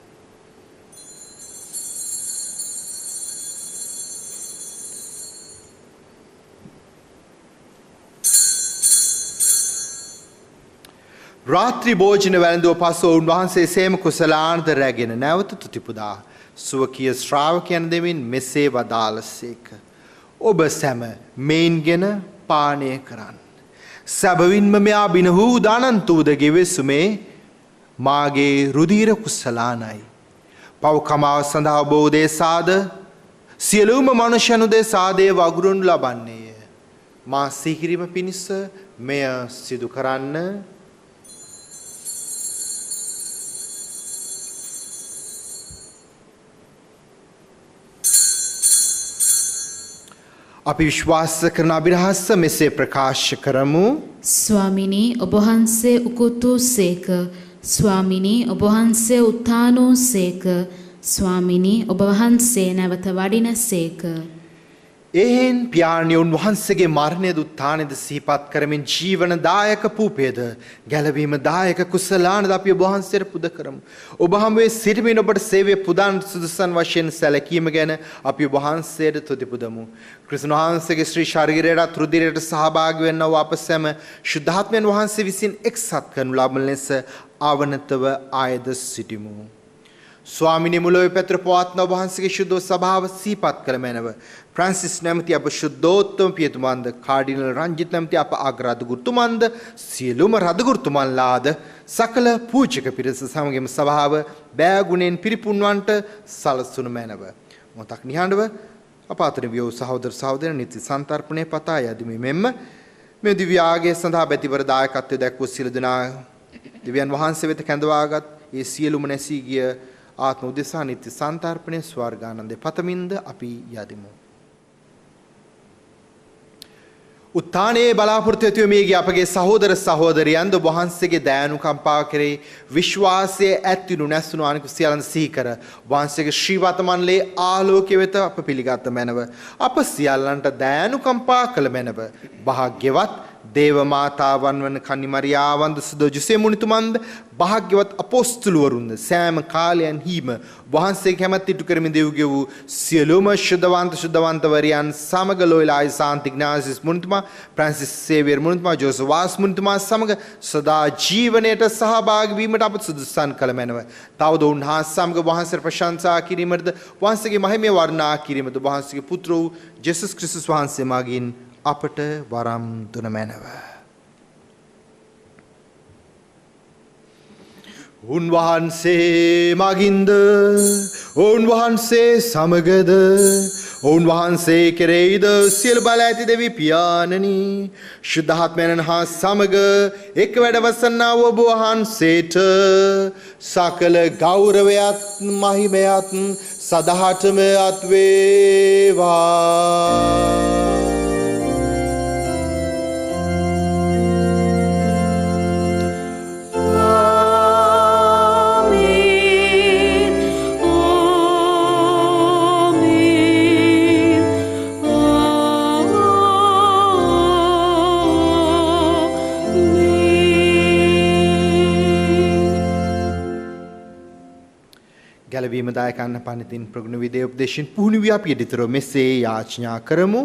රාත්‍රී භෝජන වැළඳුව පසු උන්වහන්සේ සේම කුසලානද රැගෙන නැවත තුති පුදා ස්වකීය ශ්‍රාවකයන් දෙමින් මෙසේ වදාළසේක. ඔබ සැම මෙයින්ගෙන පානය කරන්න. සැබවින්ම මෙයා බින වූ දානන්තූද ගෙවෙසුමේ මාගේ රුධීර කුසලානයි. පව්කමාව සඳහා ඔබ උදෙසාද සියලුම මනුෂ්‍යයන් උදෙසාද වගුරුන් ලබන්නේය. මා සිහිකිරීම පිණිස මෙය සිදු කරන්න. අපි විශ්වාස කරන අභිරහස මෙසේ ප්‍රකාශ කරමු. ස්වාමිනී ඔබ වහන්සේ උකුත් වූ සේක. ස්වාමිනී ඔබ වහන්සේ උත්ථාන වූ සේක. ස්වාමිනී ඔබ වහන්සේ නැවත වඩින සේක. එහෙන් පියාණනි උන්වහන්සේගේ මරණයද උත්ථානයද සිහිපත් කරමින් ජීවනදායක පූපේද ගැලවීමදායක කුසලානද අපි ඔබ වහන්සේට පුද කරමු. ඔබ හමුවේ සිටමින් ඔබට සේවය පුදාන් සුදුසන් වශයෙන් සැලකීම ගැන අපි ඔබ වහන්සේට තුති පුදමු. ක්‍රිස්තුන් වහන්සේගේ ශ්‍රී ශරීරයට රුධිරයට සහභාගී වෙන්නව අප සැම ශුද්ධාත්මයන් වහන්සේ විසින් එක්සත් කරනු ලබන ලෙස ආවනතව ආයද සිටිමු. ස්වාමිනී මුලොවේ පෙත්‍ර පවත්න වහන්සේගේ ශුද්ධ සභාව සිහිපත් කළ මැනව ෆ්‍රැන්සිස් නැමැති අප ශුද්ධෝත්තම පියතුමන්ද කාඩිනල් රංජිත් නැමැති අප අග්‍රාධිගුරුතුමන්ද සියලුම රදගුරුතුමන්ලාද සකල පූජක පිරිස සමගම සභාව බෑගුණෙන් පිරිපුන්වන්ට සලසුණු මැනව. මොහොතක් නිහඬව අප අතර වියෝ සහෝදර සහෝදරයන් නිති සන්තර්පණය පතා යදිමි. මෙන්ම මේ දිව්‍ය ආගය සඳහා බැතිවර දායකත්වය දැක්වූ සියලු දෙනා දෙවියන් වහන්සේ වෙත කැඳවාගත් ඒ සියලුම නැසී ගිය ආත්ම උදෙසා නිත්‍ය සන්තර්පණය ස්වර්ගානන්දේ පතමින්ද අපි යදිමු. උත්ථානයේ බලාපොරොත්තු ඇතිව මේගේ අපගේ සහෝදර සහෝදරියන්ද වහන්සේගේ දයානුකම්පාව කෙරෙහි විශ්වාසයේ ඇතිනු නැසුණු අනිකු සියල්ලන් සිහි කර වහන්සේගේ ශ්‍රීවත මණ්ඩලයේ ආලෝකය වෙත අප පිළිගත් මැනව අප සියල්ලන්ට දයානුකම්පා කළ මැනව භාග්‍යවත් දේව මාතාවන් වන කන්නි මරියාවන්ද සුදෝ ජුසේ මුනිතුමන්ද භාග්‍යවත් අපොස්තුලවරුන්ද සෑම කාලයන්හිම වහන්සේ කැමැත් ඉටු කරමින් දෙව්ගේ වූ සියලුම ශුද්ධවන්තවරයන් සමග ලෝයලායි සාන්ති ඉග්නාසියස් මුනිතුමා ෆ්‍රැන්සිස් සේවියර් මුනිතුමා ජෝසෆ් වාස් මුනිතුමා සමග සදා ජීවනයට සහභාගී වීමට අප සුදුසුසන් කළ මැනව. තවද උන්වහන්සේ සමග වහන්සේට ප්‍රශංසා කිරීමටද වහන්සේගේ මහිමය වර්ණනා කිරීමද වහන්සේගේ පුත්‍ර වූ ජේසුස් ක්‍රිස්තුස් වහන්සේ මගින් අපට වරම් දුන මැනව. උන්වහන්සේ මගින්ද උන්වහන්සේ සමගද උන්වහන්සේ කෙරෙහිද සියලු බල ඇති දෙවි පියාණනි ශුද්ධාත්මයන් හා සමග එක් වැඩවසන්නා වූ ඔබ වහන්සේට සකල ගෞරවයත් මහිමයත් සදහටම අත් වේවා. Amen. ගැලවීම දායකයන් පනිතින් ප්‍රගුණ විදේ උපදේශින් පුහුණු වී අපි ඊටතර මෙසේ යාඥා කරමු.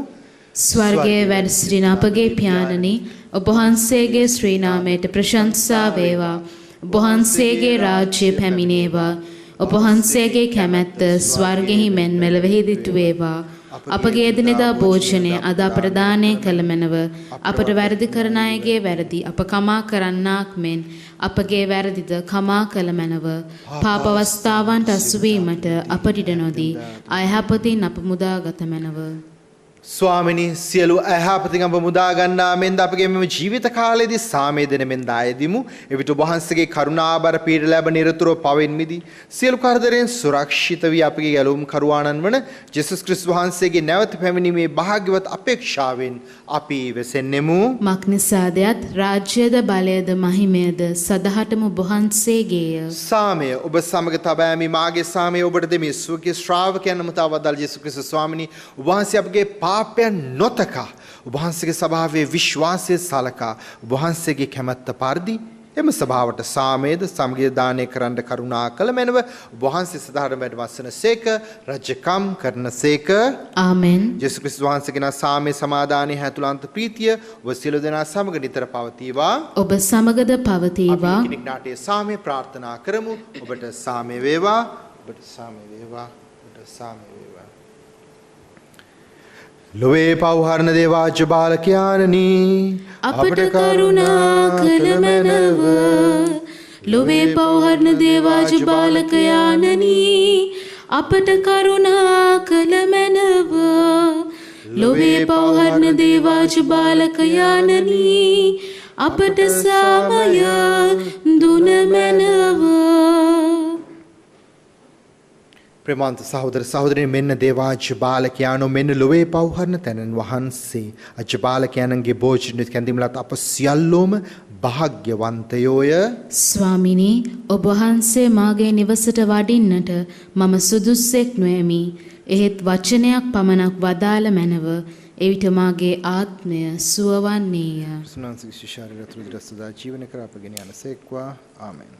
ස්වර්ගයේ වැඩ සිටින අපගේ පියාණනි, ඔබ වහන්සේගේ ශ්‍රී නාමයට ප්‍රශංසා වේවා. ඔබ වහන්සේගේ රාජ්‍ය පැමිණේවා. ඔබ වහන්සේගේ කැමැත්ත ස්වර්ගෙහි මෙන් මෙලොවෙහි දිටු වේවා. අපගේ එදිනෙදා භෝජනය අද අපට දානය කළ මැනව. අපට වැරදි කරන අයගේ වැරදි අප කමා කරන්නාක් මෙන් අපගේ වැරදිද කමා කළ මැනව. පාප අවස්ථාවන්ට අසු වීමට අපට ඉඩ නොදී අයහපතින් අප මුදාගත මැනව. ස්වාමිනී සියලු අයහපතින් අප මුදා ගන්නා මෙන්ද අපගේ මෙම ජීවිත කාලයේදී සාමය දෙන මෙන් දායදිමු. එවිට ඔබ වහන්සේගේ කරුණාබර පීඩ ලැබ නිරතුරුව පවෙන් මිදී සියලු කරදරෙන් සුරක්ෂිත වී අපගේ ගැලවුම් කරුවාණන් වන ජේසුස් ක්‍රිස්තුස් වහන්සේගේ නැවත පැමිණීමේ භාග්‍යවත් අපේක්ෂාවෙන් අපි වෙසෙන්නෙමු. මක්නිසාදයත් රාජ්‍යද බලයද මහිමයද සදහටම ඔබ වහන්සේගේය. සාමය ඔබ සමග තබෑමි. මාගේ සාමය ඔබට දෙමි. ස්වකීය ශ්‍රාවකයන් නමතාවදල් ජේසුස් ක්‍රිස්තුස් ස්වාමිනී ඔබ වහන්සේ අපගේ පාපයන් නොතකා ඔබ වහන්සේගේ ස්වභාවයේ විශ්වාසය සලකා ඔබ වහන්සේගේ කැමැත්ත පරිදි එම ස්වභාවට සාමයේද සමගිය දානය කරන්න කරුණා කළ මැනව ඔබ වහන්සේ සදාහරමයට වස්සනසේක රජකම් කරනසේක. ආමෙන්. ජේසුස් ක්‍රිස්තුස් වහන්සේගේ සාමයේ සමාදානයේ හැතුලන්ත ප්‍රීතිය ඔබ සියලු දෙනා සමග නිතර පවතිවා. ඔබ සමගද පවතිවා. අපි කෙනෙක් නාටයේ සාමය ප්‍රාර්ථනා කරමු. ඔබට සාමය වේවා. ඔබට සාමය වේවා. ඔබට සාමය වේවා. ලොවේ පවහරණ දේවාජ්‍ය බාලකයාණනි අපට කරුණා කළ මැනව. ලොවේ පවහරණ දේවාජ්‍ය බාලකයාණනි අපට කරුණා කළ මැනව. ලොවේ පවහරණ දේවාජ්‍ය බාලකයාණනි අපට සාමය දුන මැනව. ප්‍රේමවන්ත සහෝදර සහෝදරියනි මෙන්න දේවාජ්‍ය බාලකයාණෝ මෙන්න ලොවේ පවහරණ තැනන් වහන්සේ අජ්‍ය බාලකයාණන්ගේ භෝජනෙත් කැඳීමලත් අප සියල්ලෝම භාග්‍යවන්තයෝය. ස්වාමිනී ඔබ වහන්සේ මාගේ නිවසට වඩින්නට මම සුදුස්සෙක් නොයමි. එහෙත් වචනයක් පමණක් වදාළ මැනව. එවිට මාගේ ආත්මය සුවවන්නේය. සුනන්සික ශාරීරික රුධිර සදා ජීවන කර අපගෙන යනසේක්වා. ආමෙන්.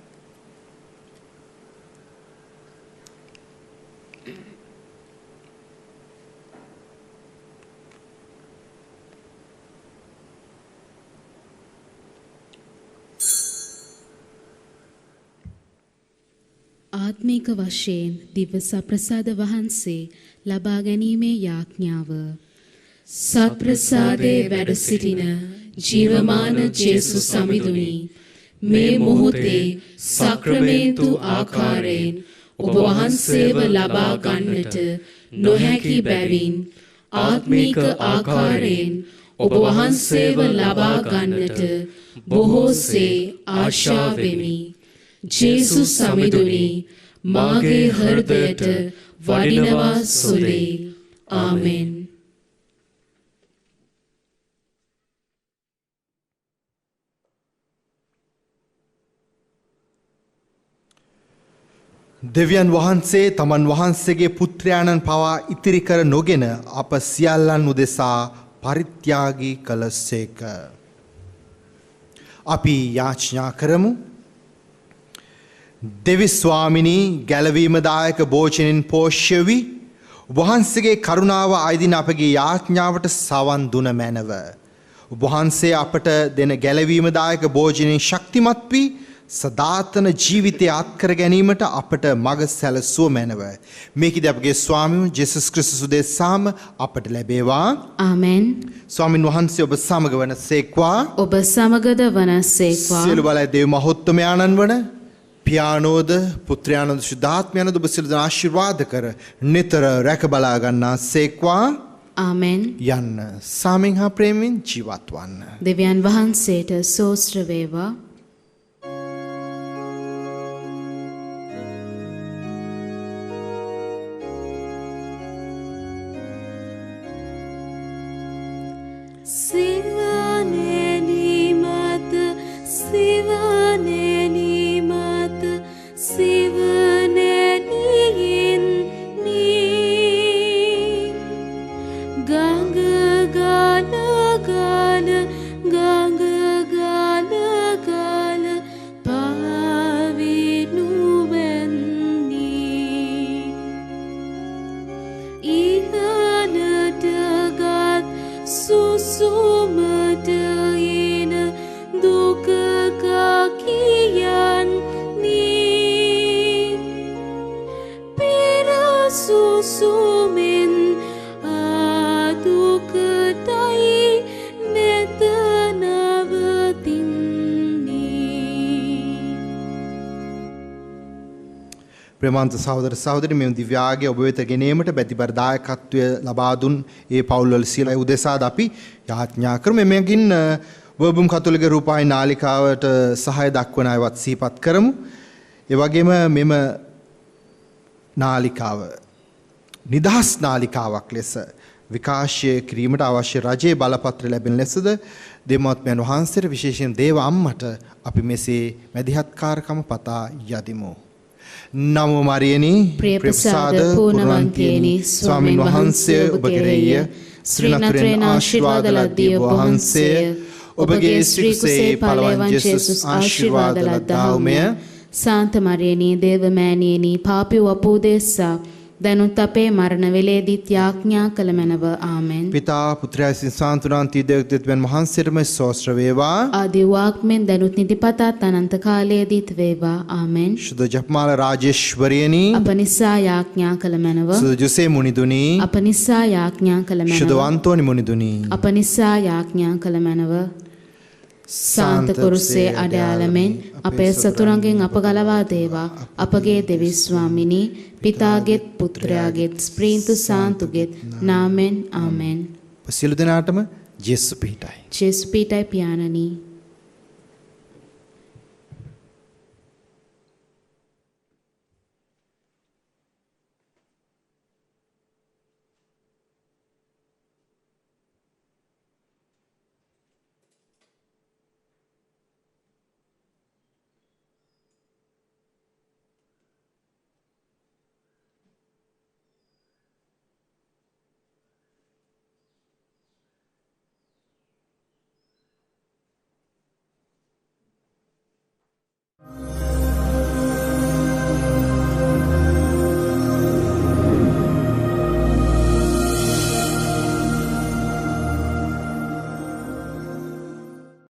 ආත්මික වශයෙන් දිව්‍ය සප්‍රසාද වහන්සේ ලබා ගැනීමේ යාඥාව. සප්‍රසාදේ වැඩ සිටින ජීවමාන ජේසුස් සමිඳුනි මේ මොහොතේ සක්‍රමේන්තු ආකාරයෙන් ඔබ වහන්සේව ලබා ගන්නට නොහැකි බැවින් ආත්මික ආකාරයෙන් ඔබ වහන්සේව ලබා ගන්නට බොහෝසේ ආශා වෙමි. ජේසුස් සමිඳුනි මාගේ හෘදයට වඩිනවා සුලේ. ආමෙන්. දෙවියන් වහන්සේ තමන් වහන්සේගේ පුත්‍රයාණන් පවා ඉතිරි කර නොගෙන අප සියල්ලන් උදෙසා පරිත්‍යාගී කළසේක. අපි යාඥා කරමු. දෙවි ස්වාමිනී ගැලවීමදායක භෝජනෙන් පෝෂ්‍ය වී වහන්සේගේ කරුණාව අයිදින අපගේ යාඥාවට සවන් දුන මැනව. වහන්සේ අපට දෙන ගැලවීමදායක භෝජනෙන් ශක්තිමත් වී සදාතන ජීවිතය අත්කර ගැනීමට අපට මඟ සැලසුව මැනව. මේකද අපගේ ස්වාමීන් ජේසුස් ක්‍රිස්තුස් උදෙසාම අපට ලැබේවා. ආමෙන්. ස්වාමින් වහන්සේ ඔබ සමග වනසේක්වා. ඔබ සමගද වනසේක්වා. සියලු බලය දේව මහෝත්තමයාණන් වන පියානෝද පුත්‍රයානෝද ශුද්ධාත්මයානෝද ඔබ සියලු දෙනා ආශිර්වාද කර නිතර රැක බලා ගන්නා සේක්වා. ආමෙන්. යන්න සාමෙන් හා ප්‍රේමෙන් ජීවත් වන්න. දෙවියන් වහන්සේට සෝස්ත්‍ර වේවා. සුමට එන දුක කියන්නේ පෙර සුසුමෙන් ආදුකටයි මෙත නවතින්නේ. ප්‍රේමාන්ත සහෝදර සහෝදරි මෙම දිව්‍යාගය ඔබ වෙත ගෙනීමට බැතිබර දායකත්වය ලබා දුන් ඒ පවුල්වල සියලු උදෙසාද අපි යාඥා කරමු. මෙමගින් වර්බුම් කතෝලික රූපවාහිනී නාලිකාවට සහාය දක්වන අයවත් සිහිපත් කරමු. ඒ වගේම මෙම නාලිකාව නිදහස් නාලිකාවක් ලෙස විකාශය කිරීමට අවශ්‍ය රජයේ බලපත්‍ර ලැබෙන ලෙසද දෙමාත්මයන් වහන්සේට විශේෂයෙන් දේව අම්මට අපි මෙසේ මැදිහත්කාරකම පතා යදිමු. නමෝ මරියනි ප්‍රේමසාද පූර්ණවන්තියනි ස්වාමීන් වහන්සේ ඔබ කෙරෙහිය ශ්‍රීනත්‍රේන ආශිර්වාද ලද්දී ඔබ වහන්සේ ඔබගේ ශ්‍රී කුසේ ඵලයන් ජේසුස් ආශිර්වාද ලද්දාහුමය. සාන්ත මරියනි දේවමෑණියනි පාපී වපෝදෙස්සා දැනුත් අපේ මරණ වේලේදීත් යාඥා කළ මැනව. ආමෙන්. පිතා පුත්‍රයා සිසාන්තුනාන්ති දෙවියන් වහන්සේටම සෝස්ත්‍ර වේවා. ආදී වාක්මෙන් දැනුත් නිදිපතත් අනන්ත කාලයේදීත් වේවා. ආමෙන්. සුද ජප්මාල රාජේශ්වරියනි අප නිසා යාඥා කළ මැනව. සුද ජොසේ මුනිදුනි අප නිසා යාඥා කළ මැනව. සුද අන්තෝනි මුනිදුනි අප නිසා යාඥා කළ මැනව. සාන්ත කුරුසේ අඩයාලමෙන් අපේ සතුරන්ගෙන් අප ගලවා දේවා. අපගේ දෙවි ස්වාමිනී පිතාගෙත් පුත්‍රයාගෙත් ස්ප්‍රීන්තු සාන්තුගෙත් නාමෙන්. ආමෙන්. සියලු දෙනාටම ජේසුස් පිහිටයි. ජේසුස් පිහිටයි පියාණනි.